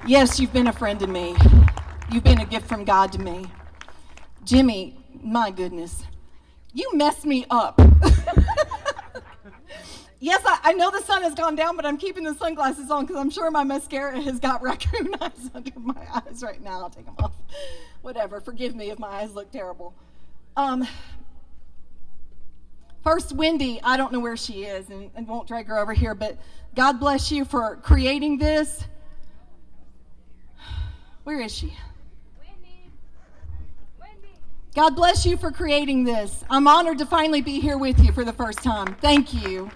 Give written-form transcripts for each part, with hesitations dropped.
Yes, you've been a friend to me. You've been a gift from God to me. Jimmy, my goodness, you messed me up. Yes, I know the sun has gone down, but I'm keeping the sunglasses on because I'm sure my mascara has got raccoon eyes under my eyes right now. I'll take them off. Whatever, forgive me if my eyes look terrible. First, Wendy, I don't know where she is and won't drag her over here, but God bless you for creating this. Where is she? God bless you for creating this. I'm honored to finally be here with you for the first time. Thank you.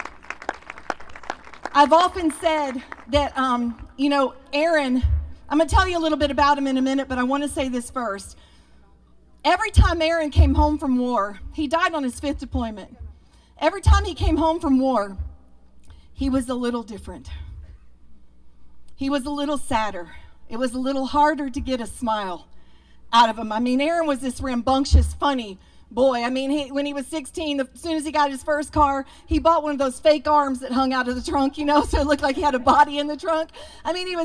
I've often said that, Aaron, I'm going to tell you a little bit about him in a minute, but I want to say this first. Every time Aaron came home from war, he died on his 5th deployment. Every time he came home from war, he was a little different. He was a little sadder. It was a little harder to get a smile out of him. I mean, Aaron was this rambunctious, funny boy. I mean, when he was 16, as soon as he got his first car, he bought one of those fake arms that hung out of the trunk, so it looked like he had a body in the trunk. I mean,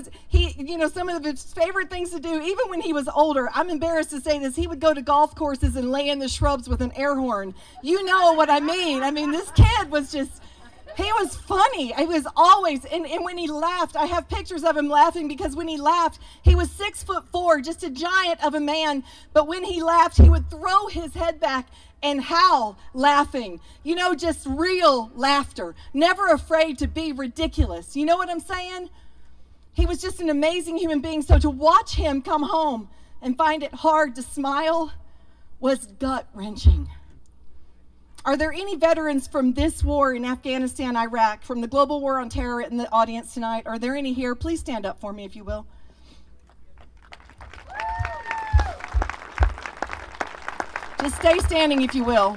some of his favorite things to do, even when he was older, I'm embarrassed to say this, he would go to golf courses and lay in the shrubs with an air horn. You know what I mean. I mean, this kid was just, he was funny. He was always, and when he laughed, I have pictures of him laughing because when he laughed, he was 6'4", just a giant of a man. But when he laughed, he would throw his head back and howl laughing. Just real laughter. Never afraid to be ridiculous. You know what I'm saying? He was just an amazing human being. So to watch him come home and find it hard to smile was gut-wrenching. Are there any veterans from this war in Afghanistan, Iraq, from the global war on terror in the audience tonight? Are there any here? Please stand up for me if you will. Just stay standing if you will.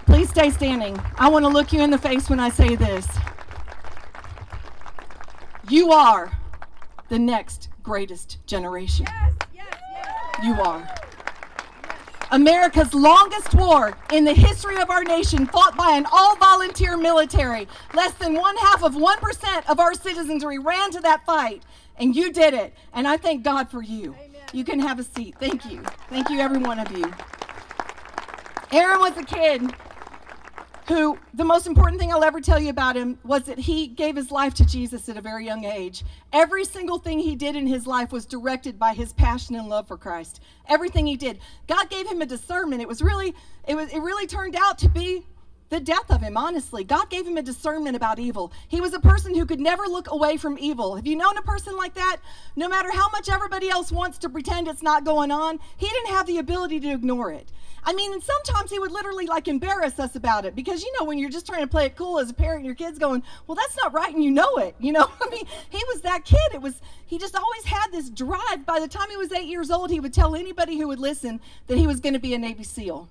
Please stay standing. I want to look you in the face when I say this. You are the next greatest generation. Yes, yes, yes. You are. America's longest war in the history of our nation, fought by an all-volunteer military. Less than 0.5% of our citizenry ran to that fight, and you did it. And I thank God for you. Amen. You can have a seat. Thank you. Thank you, every one of you. Aaron was a kid who, the most important thing I'll ever tell you about him was that he gave his life to Jesus at a very young age. Every single thing he did in his life was directed by his passion and love for Christ. Everything he did. God gave him a discernment. It really turned out to be the death of him, honestly. God gave him a discernment about evil. He was a person who could never look away from evil. Have you known a person like that? No matter how much everybody else wants to pretend it's not going on, he didn't have the ability to ignore it. I mean, and sometimes he would literally embarrass us about it because, when you're just trying to play it cool as a parent, your kid's going, well, that's not right, and you know it, I mean, he was that kid. He just always had this drive. By the time he was 8 years old, he would tell anybody who would listen that he was going to be a Navy SEAL.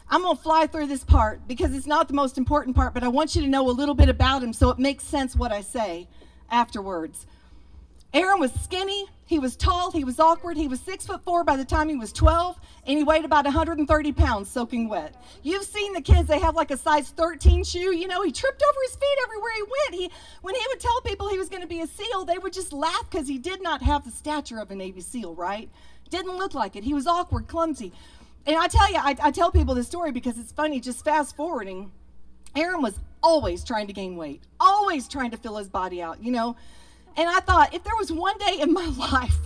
I'm going to fly through this part because it's not the most important part, but I want you to know a little bit about him so it makes sense what I say afterwards. Aaron was skinny, he was tall, he was awkward, he was 6'4" by the time he was 12, and he weighed about 130 pounds soaking wet. You've seen the kids, they have a size 13 shoe, he tripped over his feet everywhere he went. When he would tell people he was going to be a SEAL, they would just laugh because he did not have the stature of a Navy SEAL, right? Didn't look like it. He was awkward, clumsy. And I tell you, I tell people this story because it's funny, just fast forwarding. Aaron was always trying to gain weight, always trying to fill his body out, And I thought, if there was one day in my life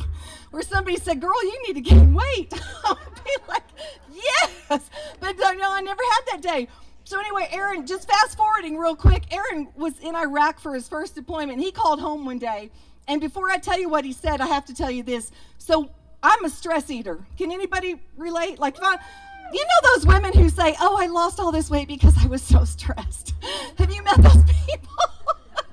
where somebody said, girl, you need to gain weight, I would be like, yes. But no, I never had that day. So anyway, Aaron, just fast forwarding real quick, Aaron was in Iraq for his first deployment. He called home one day. And before I tell you what he said, I have to tell you this. So I'm a stress eater. Can anybody relate? You know those women who say, oh, I lost all this weight because I was so stressed. Have you met those people?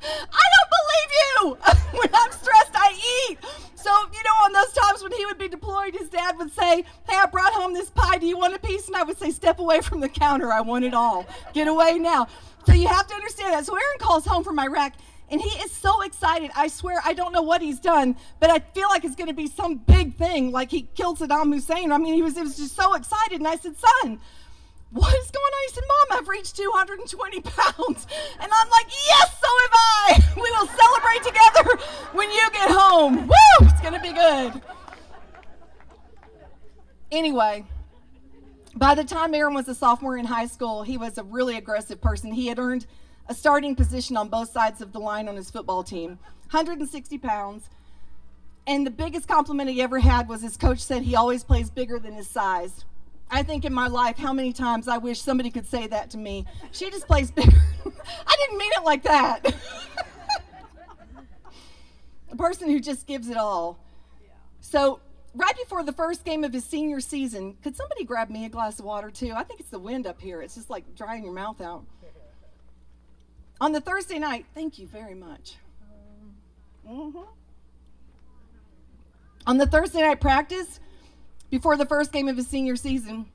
I don't believe you. When I'm stressed, I eat. So, on those times when he would be deployed, his dad would say, hey, I brought home this pie. Do you want a piece? And I would say, step away from the counter. I want it all. Get away now. So you have to understand that. So Aaron calls home from Iraq, and he is so excited. I swear, I don't know what he's done, but I feel like it's going to be some big thing, like he killed Saddam Hussein. I mean, he was just so excited. And I said, son, what is going on? He said, Mom, I've reached 220 pounds. And I'm like, yes, so have I. We will celebrate home. Woo! It's going to be good. Anyway, by the time Aaron was a sophomore in high school, he was a really aggressive person. He had earned a starting position on both sides of the line on his football team, 160 pounds. And the biggest compliment he ever had was his coach said he always plays bigger than his size. I think in my life, how many times I wish somebody could say that to me. She just plays bigger. I didn't mean it like that. A person who just gives it all. So right before the first game of his senior season, could somebody grab me a glass of water too? I think it's the wind up here. It's just like drying your mouth out. On the Thursday night, thank you very much. On the Thursday night practice, before the first game of his senior season,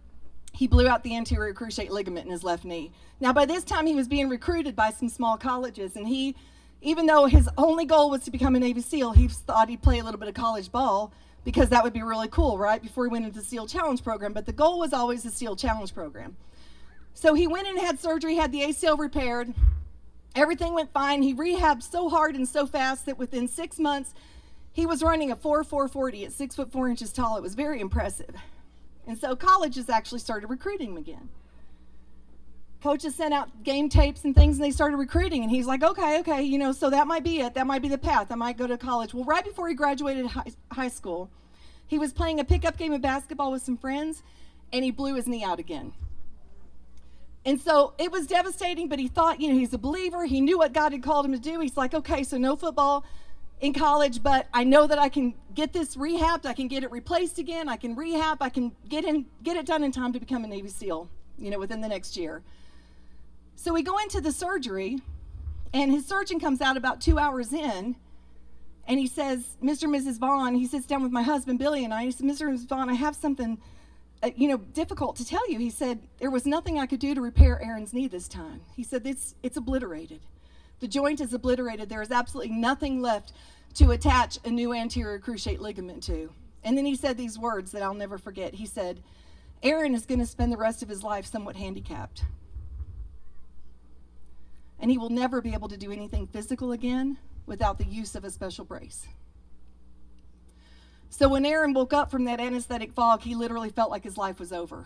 he blew out the anterior cruciate ligament in his left knee. Now, by this time, he was being recruited by some small colleges, and he, even though his only goal was to become a Navy SEAL, he thought he'd play a little bit of college ball because that would be really cool, right, before he went into the SEAL Challenge program. But the goal was always the SEAL Challenge program. So he went in and had surgery, had the ACL repaired. Everything went fine. He rehabbed so hard and so fast that within 6 months, he was running a 4.40 at 6'4" tall. It was very impressive. And so colleges actually started recruiting him again. Coaches sent out game tapes and things, and they started recruiting. And he's like, okay, you know, so that might be it. That might be the path. I might go to college. Well, right before he graduated high school, he was playing a pickup game of basketball with some friends, and he blew his knee out again. And so it was devastating, but he thought, you know, he's a believer. He knew what God had called him to do. He's like, okay, so no football in college, but I know that I can get this rehabbed. I can get it replaced again. I can rehab. I can get it done in time to become a Navy SEAL, you know, within the next year. So we go into the surgery, and his surgeon comes out about 2 hours in, and he says, Mr. and Mrs. Vaughn, he sits down with my husband, Billy, and he said, Mr. and Mrs. Vaughn, I have something, difficult to tell you. He said, there was nothing I could do to repair Aaron's knee this time. He said, it's obliterated. The joint is obliterated. There is absolutely nothing left to attach a new anterior cruciate ligament to. And then he said these words that I'll never forget. He said, Aaron is going to spend the rest of his life somewhat handicapped. And he will never be able to do anything physical again without the use of a special brace. So when Aaron woke up from that anesthetic fog, he literally felt like his life was over.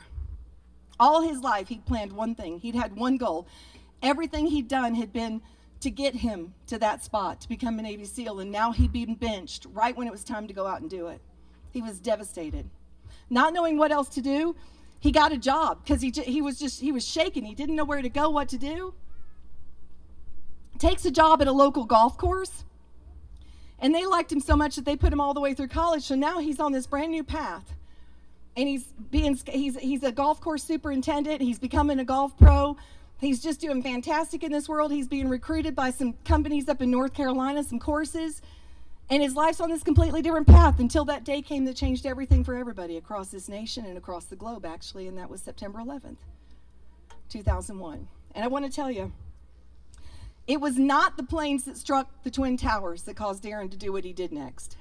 All his life, he'd planned one thing. He'd had one goal. Everything he'd done had been to get him to that spot, to become a Navy SEAL, and now he'd been benched right when it was time to go out and do it. He was devastated. Not knowing what else to do, he got a job because he was shaking. He didn't know where to go, what to do. Takes a job at a local golf course, and they liked him so much that they put him all the way through college. So now he's on this brand new path, and he's a golf course superintendent. He's becoming a golf pro. He's just doing fantastic in this world. He's being recruited by some companies up in North Carolina, some courses, and his life's on this completely different path until that day came that changed everything for everybody across this nation and across the globe, actually, and that was September 11th, 2001. And I want to tell you, it was not the planes that struck the Twin Towers that caused Aaron to do what he did next,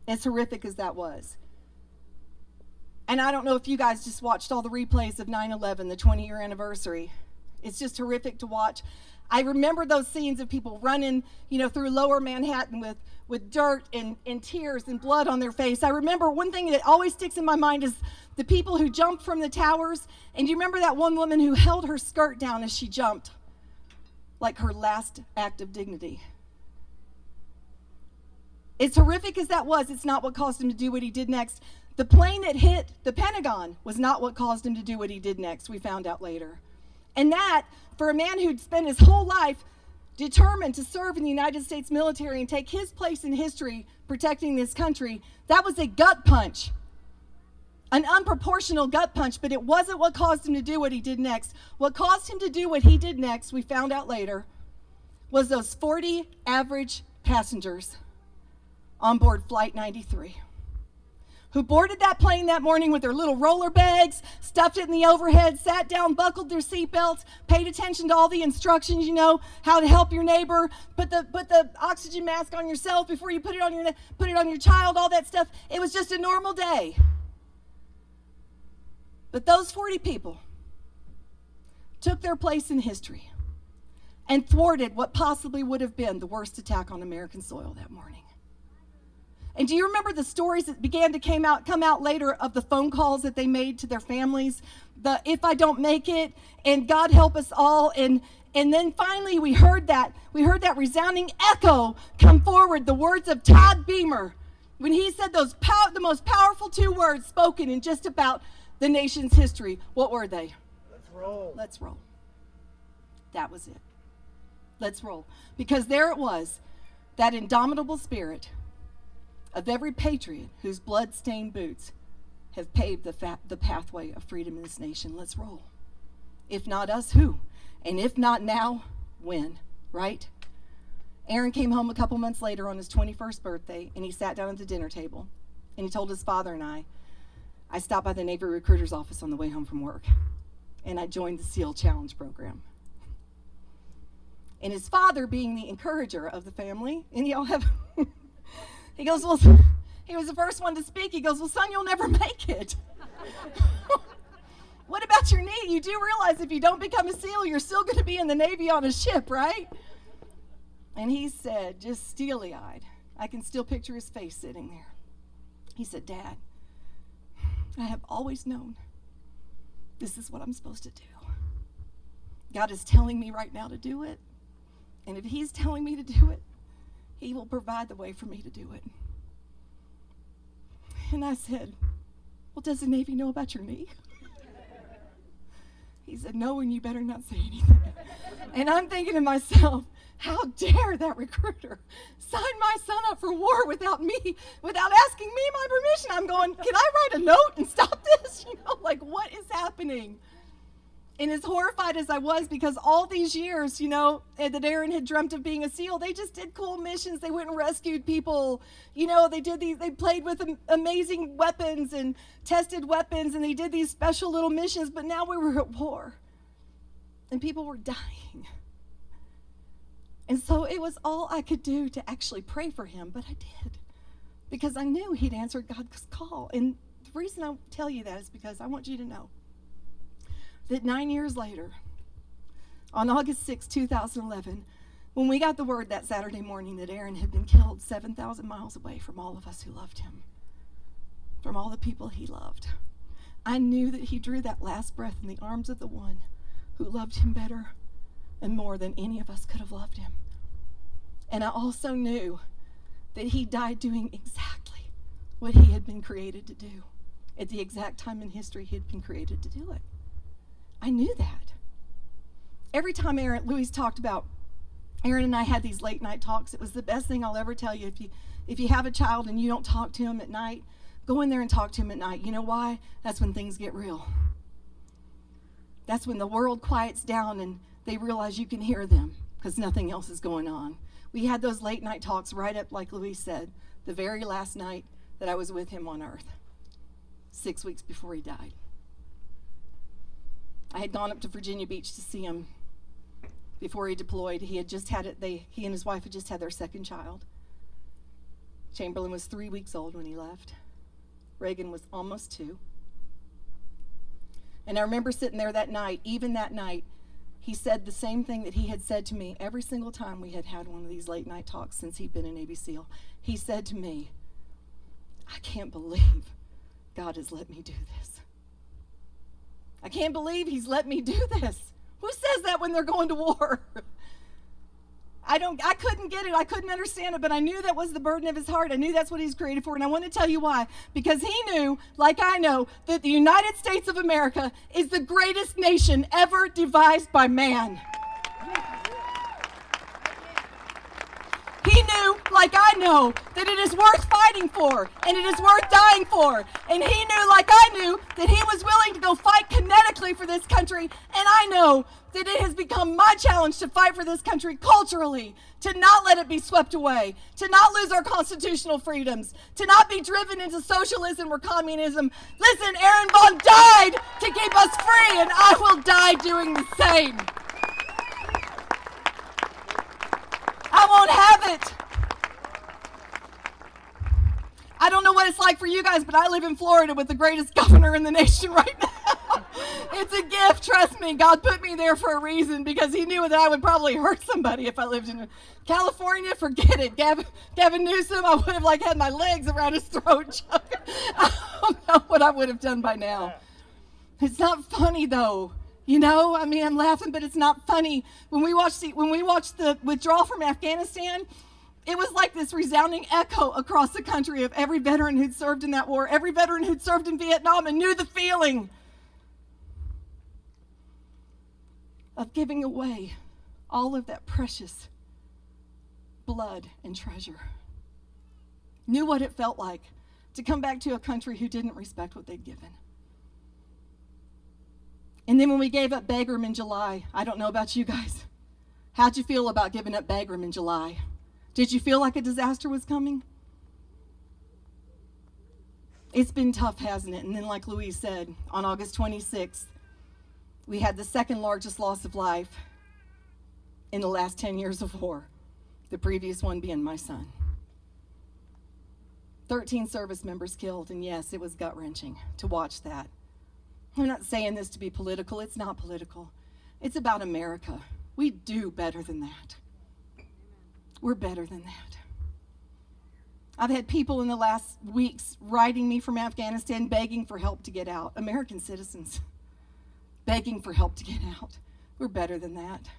as horrific as that was. And I don't know if you guys just watched all the replays of 9/11, the 20-year anniversary. It's just horrific to watch. I remember those scenes of people running, through lower Manhattan with dirt and tears and blood on their face. I remember one thing that always sticks in my mind is the people who jumped from the towers. And do you remember that one woman who held her skirt down as she jumped? Like her last act of dignity. As horrific as that was, it's not what caused him to do what he did next. The plane that hit the Pentagon was not what caused him to do what he did next, we found out later. And that, for a man who'd spent his whole life determined to serve in the United States military and take his place in history protecting this country, that was a gut punch. An unproportional gut punch, but it wasn't what caused him to do what he did next. What caused him to do what he did next, we found out later, was those 40 average passengers on board Flight 93. Who boarded that plane that morning with their little roller bags, stuffed it in the overhead, sat down, buckled their seatbelts, paid attention to all the instructions, how to help your neighbor, put the oxygen mask on yourself before you put it on your child, all that stuff. It was just a normal day. But those 40 people took their place in history and thwarted what possibly would have been the worst attack on American soil that morning. And do you remember the stories that began to come out later of the phone calls that they made to their families? The "if I don't make it," and "God help us all." And then finally we heard that resounding echo come forward, the words of Todd Beamer, when he said the most powerful 2 words spoken in just about the nation's history. What were they? Let's roll. Let's roll. That was it. Let's roll. Because there it was, that indomitable spirit of every patriot whose blood-stained boots have paved the pathway of freedom in this nation. Let's roll. If not us, who? And if not now, when? Right? Aaron came home a couple months later on his 21st birthday, and he sat down at the dinner table, and he told his father and I stopped by the Navy recruiter's office on the way home from work, and I joined the SEAL Challenge program. And his father, being the encourager of the family, and y'all have... He goes, well, he was the first one to speak. He goes, well, son, you'll never make it. What about your knee? You do realize if you don't become a SEAL, you're still going to be in the Navy on a ship, right? And he said, just steely-eyed, I can still picture his face sitting there. He said, Dad, I have always known this is what I'm supposed to do. God is telling me right now to do it. And if he's telling me to do it, he will provide the way for me to do it. And I said, well, does the Navy know about your knee? He said, no, and you better not say anything. And I'm thinking to myself, how dare that recruiter sign my son up for war without asking me my permission? I'm going, can I write a note and stop this? Like, what is happening? And as horrified as I was, because all these years, that Aaron had dreamt of being a SEAL, they just did cool missions. They went and rescued people. They played with amazing weapons and tested weapons, and they did these special little missions. But now we were at war, and people were dying. And so it was all I could do to actually pray for him, but I did, because I knew he'd answered God's call. And the reason I tell you that is because I want you to know that 9 years later, on August 6, 2011, when we got the word that Saturday morning that Aaron had been killed 7,000 miles away from all of us who loved him, from all the people he loved, I knew that he drew that last breath in the arms of the one who loved him better and more than any of us could have loved him. And I also knew that he died doing exactly what he had been created to do, at the exact time in history he had been created to do it. I knew that. Every time Louise talked about, Aaron and I had these late night talks. It was the best thing I'll ever tell you. If you have a child and you don't talk to him at night, go in there and talk to him at night. You know why? That's when things get real. That's when the world quiets down and they realize you can hear them, because nothing else is going on. We had those late night talks right up, like Louise said, the very last night that I was with him on earth, 6 weeks before he died. I had gone up to Virginia Beach to see him before he deployed. He and his wife had just had their second child. Chamberlain was 3 weeks old when he left. Reagan was almost 2. And I remember sitting there that night, even that night, he said the same thing that he had said to me every single time we had one of these late night talks since he'd been a Navy SEAL. He said to me, I can't believe God has let me do this. I can't believe he's let me do this. Who says that when they're going to war? I couldn't get it. I couldn't understand it, but I knew that was the burden of his heart. I knew that's what he's created for, and I want to tell you why. Because he knew, like I know, that the United States of America is the greatest nation ever devised by man. He knew, like I know, that it is worth fighting for, and it is worth dying for. And he knew, like I knew, that he was willing to go fight kinetically for this country. And I know that it has become my challenge to fight for this country culturally, to not let it be swept away, to not lose our constitutional freedoms, to not be driven into socialism or communism. Listen, Aaron Vaughn died to keep us free, and I will die doing the same. I won't have it. I don't know what it's like for you guys, but I live in Florida with the greatest governor in the nation right now. It's a gift, trust me. God put me there for a reason because he knew that I would probably hurt somebody if I lived in California. Forget it. Gavin Newsom, I would have had my legs around his throat. I don't know what I would have done by now. It's not funny though. I'm laughing, but it's not funny. When we watched the withdrawal from Afghanistan, it was like this resounding echo across the country of every veteran who'd served in that war, every veteran who'd served in Vietnam and knew the feeling of giving away all of that precious blood and treasure. Knew what it felt like to come back to a country who didn't respect what they'd given. And then when we gave up Bagram in July, I don't know about you guys, how'd you feel about giving up Bagram in July? Did you feel like a disaster was coming? It's been tough, hasn't it? And then like Louise said, on August 26th, we had the second largest loss of life in the last 10 years of war, the previous one being my son. 13 service members killed, and yes, it was gut-wrenching to watch that. I'm not saying this to be political. It's not political. It's about America. We do better than that. We're better than that. I've had people in the last weeks writing me from Afghanistan begging for help to get out. American citizens begging for help to get out. We're better than that.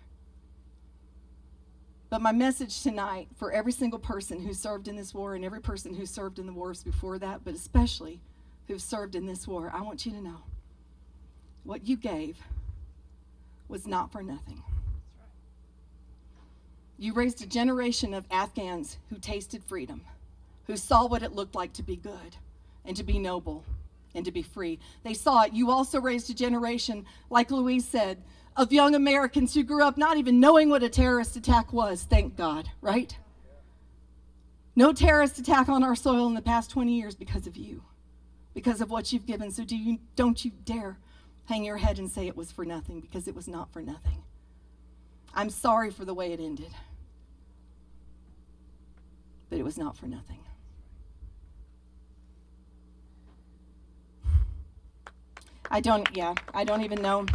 But my message tonight for every single person who served in this war and every person who served in the wars before that, but especially who served in this war, I want you to know what you gave was not for nothing. You raised a generation of Afghans who tasted freedom, who saw what it looked like to be good and to be noble and to be free. They saw it. You also raised a generation, like Louise said, of young Americans who grew up not even knowing what a terrorist attack was, thank God, right? No terrorist attack on our soil in the past 20 years because of you, because of what you've given. So don't you dare hang your head and say it was for nothing, because it was not for nothing. I'm sorry for the way it ended, but it was not for nothing. I don't even know.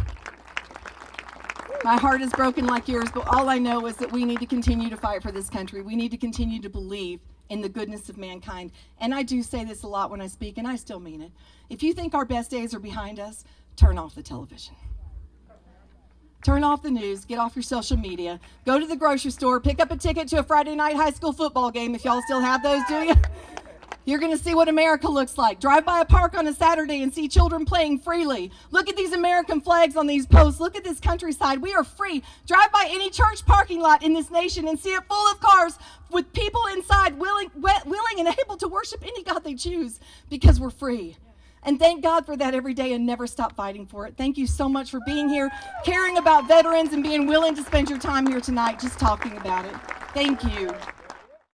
My heart is broken like yours, but all I know is that we need to continue to fight for this country. We need to continue to believe in the goodness of mankind. And I do say this a lot when I speak, and I still mean it. If you think our best days are behind us, turn off the television. Turn off the news, get off your social media, go to the grocery store, pick up a ticket to a Friday night high school football game, if y'all still have those, do you? You're going to see what America looks like. Drive by a park on a Saturday and see children playing freely. Look at these American flags on these posts. Look at this countryside. We are free. Drive by any church parking lot in this nation and see it full of cars with people inside willing and able to worship any God they choose, because we're free. And thank God for that every day, and never stop fighting for it. Thank you so much for being here, caring about veterans, and being willing to spend your time here tonight just talking about it. Thank you.